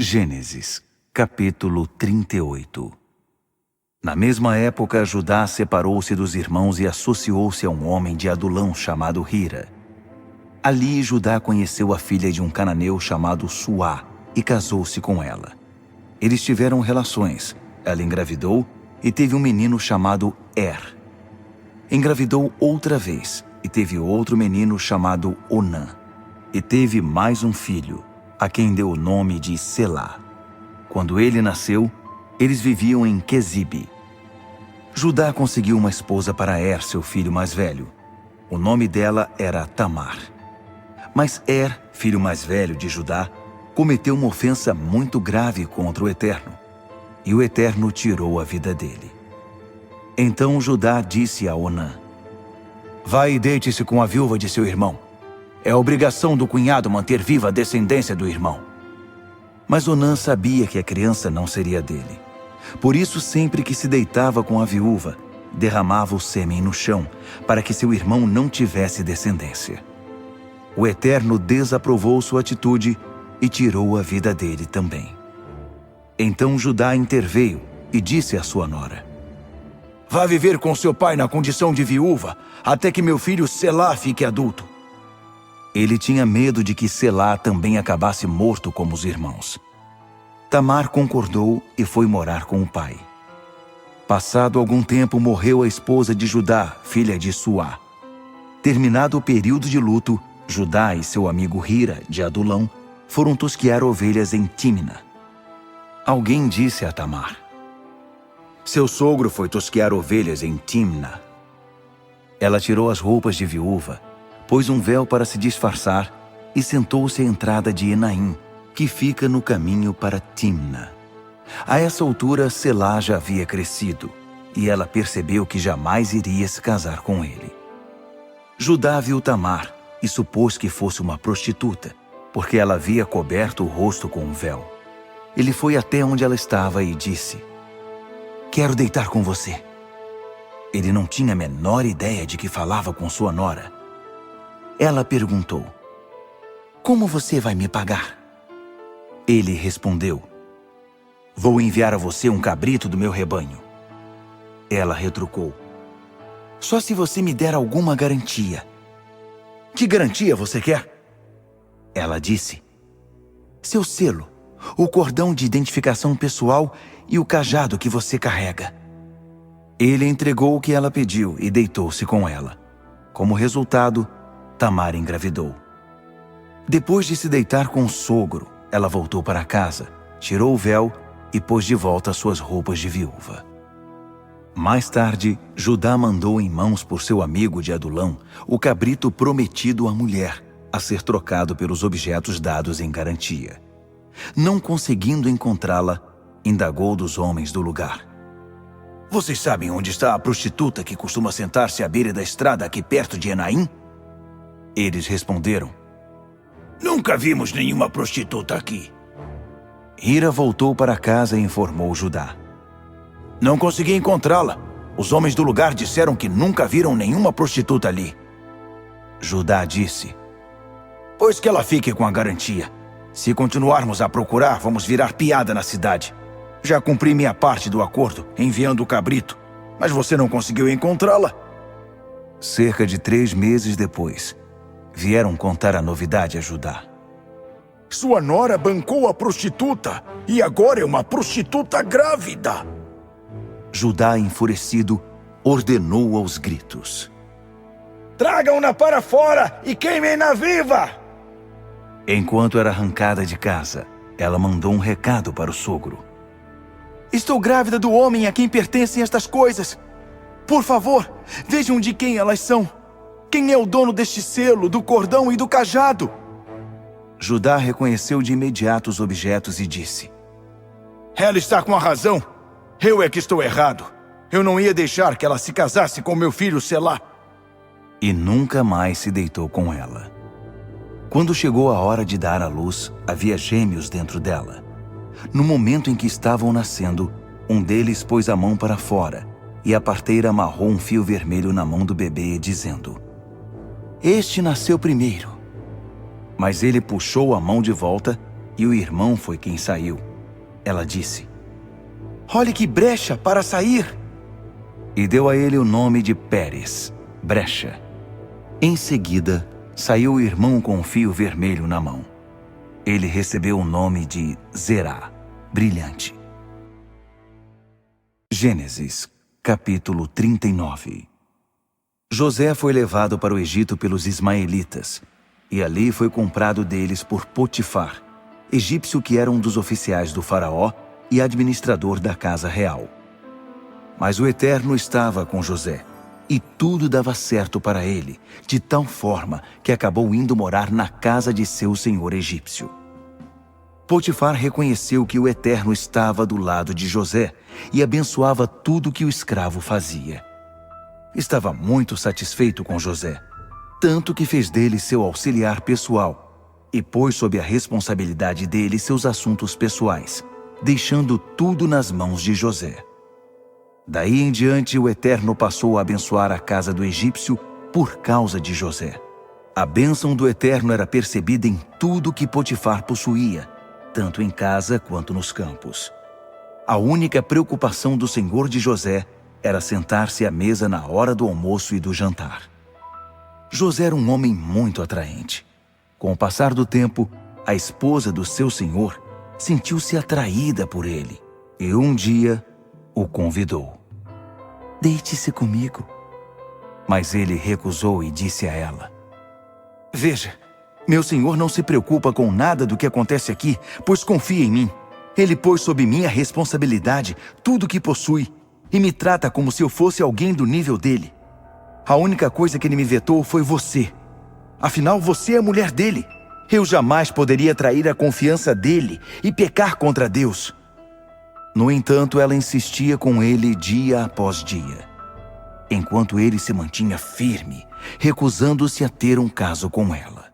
Gênesis, capítulo 38. Na mesma época, Judá separou-se dos irmãos e associou-se a um homem de Adulão chamado Hira. Ali, Judá conheceu a filha de um cananeu chamado Suá e casou-se com ela. Eles tiveram relações, ela engravidou e teve um menino chamado Engravidou outra vez e teve outro menino chamado Onã. E teve mais um filho, a quem deu o nome de Selá. Quando ele nasceu, eles viviam em Quezibe. Judá conseguiu uma esposa para seu filho mais velho. O nome dela era Tamar. Mas filho mais velho de Judá, cometeu uma ofensa muito grave contra o Eterno, e o Eterno tirou a vida dele. Então Judá disse a Onã: "Vai e deite-se com a viúva de seu irmão. É obrigação do cunhado manter viva a descendência do irmão." Mas Onã sabia que a criança não seria dele. Por isso, sempre que se deitava com a viúva, derramava o sêmen no chão, para que seu irmão não tivesse descendência. O Eterno desaprovou sua atitude e tirou a vida dele também. Então Judá interveio e disse à sua nora: "Vá viver com seu pai na condição de viúva, até que meu filho Selá fique adulto." Ele tinha medo de que Selá também acabasse morto como os irmãos. Tamar concordou e foi morar com o pai. Passado algum tempo, morreu a esposa de Judá, filha de Suá. Terminado o período de luto, Judá e seu amigo Hira, de Adulão, foram tosquear ovelhas em Tímna. Alguém disse a Tamar: "Seu sogro foi tosquear ovelhas em Tímna." Ela tirou as roupas de viúva, pôs um véu para se disfarçar e sentou-se à entrada de Enaim, que fica no caminho para Tímna. A essa altura, Selá já havia crescido, e ela percebeu que jamais iria se casar com ele. Judá viu Tamar e supôs que fosse uma prostituta, porque ela havia coberto o rosto com um véu. Ele foi até onde ela estava e disse: "Quero deitar com você." Ele não tinha a menor ideia de que falava com sua nora. Ela perguntou: "Como você vai me pagar?" Ele respondeu: "Vou enviar a você um cabrito do meu rebanho." Ela retrucou: "Só se você me der alguma garantia." "Que garantia você quer?" Ela disse: "Seu selo, o cordão de identificação pessoal e o cajado que você carrega." Ele entregou o que ela pediu e deitou-se com ela. Como resultado, Tamar engravidou. Depois de se deitar com o sogro, ela voltou para casa, tirou o véu e pôs de volta suas roupas de viúva. Mais tarde, Judá mandou em mãos por seu amigo de Adulão o cabrito prometido à mulher, a ser trocado pelos objetos dados em garantia. Não conseguindo encontrá-la, indagou dos homens do lugar: "Vocês sabem onde está a prostituta que costuma sentar-se à beira da estrada aqui perto de Enaim?" Eles responderam: "Nunca vimos nenhuma prostituta aqui." Hira voltou para casa e informou Judá: "Não consegui encontrá-la. Os homens do lugar disseram que nunca viram nenhuma prostituta ali." Judá disse: "Pois que ela fique com a garantia. Se continuarmos a procurar, vamos virar piada na cidade. Já cumpri minha parte do acordo, enviando o cabrito, mas você não conseguiu encontrá-la." Cerca de 3 meses depois, vieram contar a novidade a Judá. "Sua nora bancou a prostituta e agora é uma prostituta grávida." Judá, enfurecido, ordenou aos gritos: "Tragam-na para fora e queimem-na viva!" Enquanto era arrancada de casa, ela mandou um recado para o sogro: "Estou grávida do homem a quem pertencem estas coisas. Por favor, vejam de quem elas são. Quem é o dono deste selo, do cordão e do cajado?" Judá reconheceu de imediato os objetos e disse: "Ela está com a razão. Eu é que estou errado. Eu não ia deixar que ela se casasse com meu filho Selá." E nunca mais se deitou com ela. Quando chegou a hora de dar à luz, havia gêmeos dentro dela. No momento em que estavam nascendo, um deles pôs a mão para fora, e a parteira amarrou um fio vermelho na mão do bebê, dizendo: "Este nasceu primeiro." Mas ele puxou a mão de volta e o irmão foi quem saiu. Ela disse: Olhe que brecha para sair! E deu a ele o nome de Pérez, brecha. Em seguida, saiu o irmão com um fio vermelho na mão. Ele recebeu o nome de Zerá, brilhante. Gênesis, capítulo 39. José foi levado para o Egito pelos ismaelitas, e ali foi comprado deles por Potifar, egípcio que era um dos oficiais do faraó e administrador da casa real. Mas o Eterno estava com José, e tudo dava certo para ele, de tal forma que acabou indo morar na casa de seu senhor egípcio. Potifar reconheceu que o Eterno estava do lado de José e abençoava tudo que o escravo fazia. Estava muito satisfeito com José, tanto que fez dele seu auxiliar pessoal e pôs sob a responsabilidade dele seus assuntos pessoais, deixando tudo nas mãos de José. Daí em diante, o Eterno passou a abençoar a casa do egípcio por causa de José. A bênção do Eterno era percebida em tudo que Potifar possuía, tanto em casa quanto nos campos. A única preocupação do senhor de José era sentar-se à mesa na hora do almoço e do jantar. José era um homem muito atraente. Com o passar do tempo, a esposa do seu senhor sentiu-se atraída por ele e um dia o convidou. Deite-se comigo. Mas ele recusou e disse a ela: Veja, meu senhor não se preocupa com nada do que acontece aqui, pois confia em mim. Ele pôs sob minha responsabilidade tudo o que possui e me trata como se eu fosse alguém do nível dele. A única coisa que ele me vetou foi você. Afinal, você é a mulher dele. Eu jamais poderia trair a confiança dele e pecar contra Deus. No entanto, ela insistia com ele dia após dia, enquanto ele se mantinha firme, recusando-se a ter um caso com ela.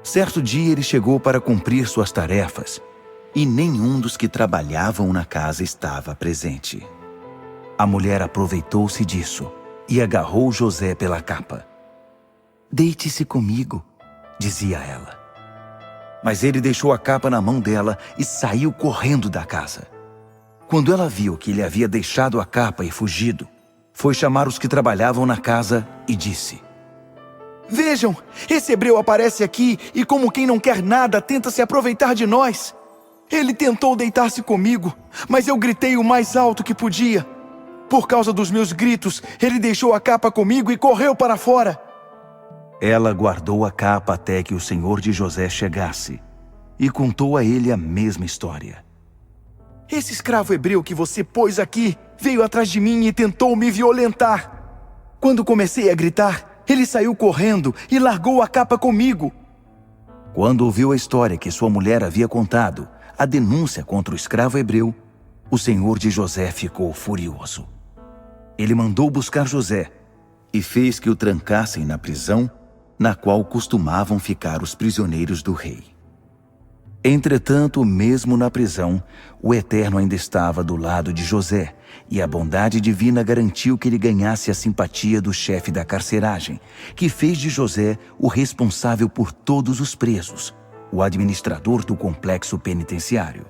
Certo dia ele chegou para cumprir suas tarefas e nenhum dos que trabalhavam na casa estava presente. A mulher aproveitou-se disso e agarrou José pela capa. Deite-se comigo, dizia ela. Mas ele deixou a capa na mão dela e saiu correndo da casa. Quando ela viu que ele havia deixado a capa e fugido, foi chamar os que trabalhavam na casa e disse: Vejam, esse hebreu aparece aqui e, como quem não quer nada, tenta se aproveitar de nós. Ele tentou deitar-se comigo, mas eu gritei o mais alto que podia. Por causa dos meus gritos, ele deixou a capa comigo e correu para fora. Ela guardou a capa até que o senhor de José chegasse e contou a ele a mesma história. Esse escravo hebreu que você pôs aqui veio atrás de mim e tentou me violentar. Quando comecei a gritar, ele saiu correndo e largou a capa comigo. Quando ouviu a história que sua mulher havia contado, a denúncia contra o escravo hebreu, o senhor de José ficou furioso. Ele mandou buscar José e fez que o trancassem na prisão, na qual costumavam ficar os prisioneiros do rei. Entretanto, mesmo na prisão, o Eterno ainda estava do lado de José, e a bondade divina garantiu que ele ganhasse a simpatia do chefe da carceragem, que fez de José o responsável por todos os presos, o administrador do complexo penitenciário.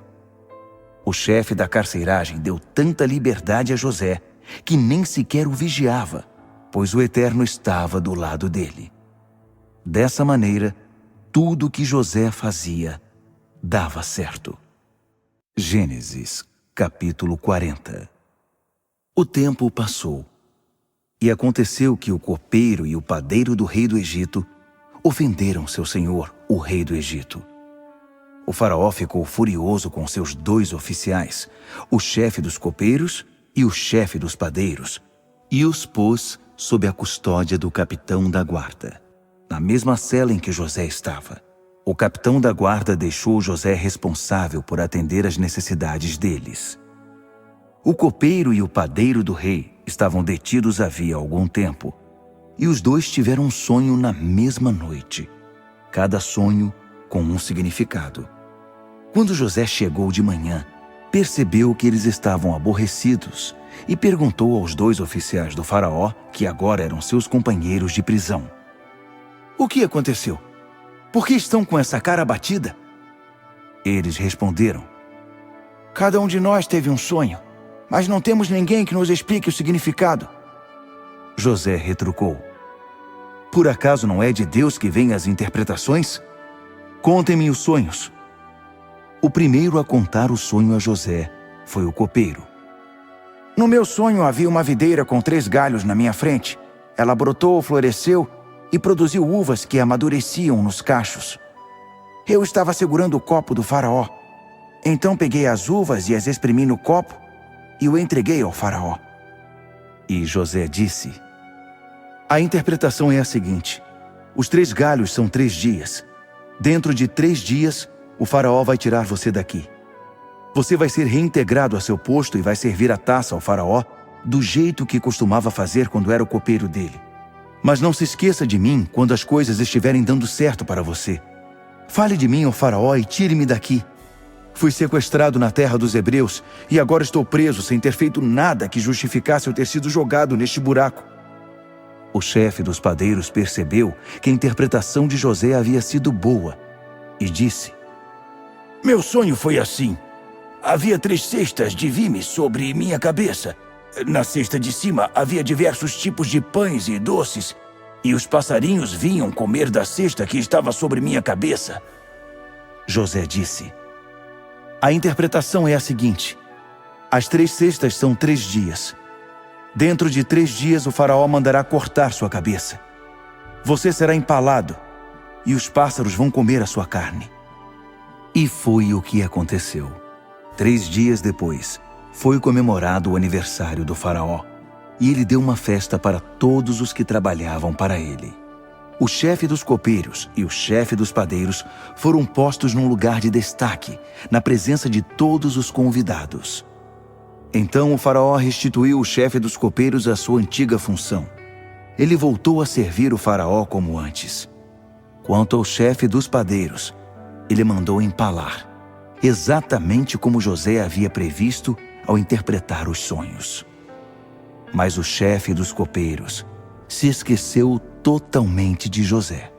O chefe da carceragem deu tanta liberdade a José que nem sequer o vigiava, pois o Eterno estava do lado dele. Dessa maneira, tudo o que José fazia dava certo. Gênesis, capítulo 40. O tempo passou, e aconteceu que o copeiro e o padeiro do rei do Egito ofenderam seu senhor, o rei do Egito. O faraó ficou furioso com seus 2 oficiais, o chefe dos copeiros e o chefe dos padeiros, e os pôs sob a custódia do capitão da guarda, na mesma cela em que José estava. O capitão da guarda deixou José responsável por atender às necessidades deles. O copeiro e o padeiro do rei estavam detidos havia algum tempo, e os 2 tiveram um sonho na mesma noite, cada sonho com um significado. Quando José chegou de manhã, percebeu que eles estavam aborrecidos e perguntou aos 2 oficiais do faraó, que agora eram seus companheiros de prisão: O que aconteceu? Por que estão com essa cara abatida? Eles responderam: Cada um de nós teve um sonho, mas não temos ninguém que nos explique o significado. José retrucou: Por acaso não é de Deus que vêm as interpretações? Contem-me os sonhos. O primeiro a contar o sonho a José foi o copeiro. No meu sonho havia uma videira com 3 galhos na minha frente. Ela brotou, floresceu e produziu uvas que amadureciam nos cachos. Eu estava segurando o copo do faraó. Então peguei as uvas e as exprimi no copo e o entreguei ao faraó. E José disse: A interpretação é a seguinte: os 3 galhos são 3 dias. Dentro de 3 dias, o faraó vai tirar você daqui. Você vai ser reintegrado a seu posto e vai servir a taça ao faraó do jeito que costumava fazer quando era o copeiro dele. Mas não se esqueça de mim quando as coisas estiverem dando certo para você. Fale de mim ao faraó e tire-me daqui. Fui sequestrado na terra dos hebreus e agora estou preso sem ter feito nada que justificasse eu ter sido jogado neste buraco. O chefe dos padeiros percebeu que a interpretação de José havia sido boa e disse: Meu sonho foi assim. Havia 3 cestas de vime sobre minha cabeça. Na cesta de cima havia diversos tipos de pães e doces, e os passarinhos vinham comer da cesta que estava sobre minha cabeça. José disse: A interpretação é a seguinte: as 3 cestas são 3 dias. Dentro de 3 dias o faraó mandará cortar sua cabeça. Você será empalado, e os pássaros vão comer a sua carne. E foi o que aconteceu. 3 dias depois, foi comemorado o aniversário do faraó, e ele deu uma festa para todos os que trabalhavam para ele. O chefe dos copeiros e o chefe dos padeiros foram postos num lugar de destaque, na presença de todos os convidados. Então o faraó restituiu o chefe dos copeiros à sua antiga função. Ele voltou a servir o faraó como antes. Quanto ao chefe dos padeiros, ele mandou empalar, exatamente como José havia previsto ao interpretar os sonhos. Mas o chefe dos copeiros se esqueceu totalmente de José.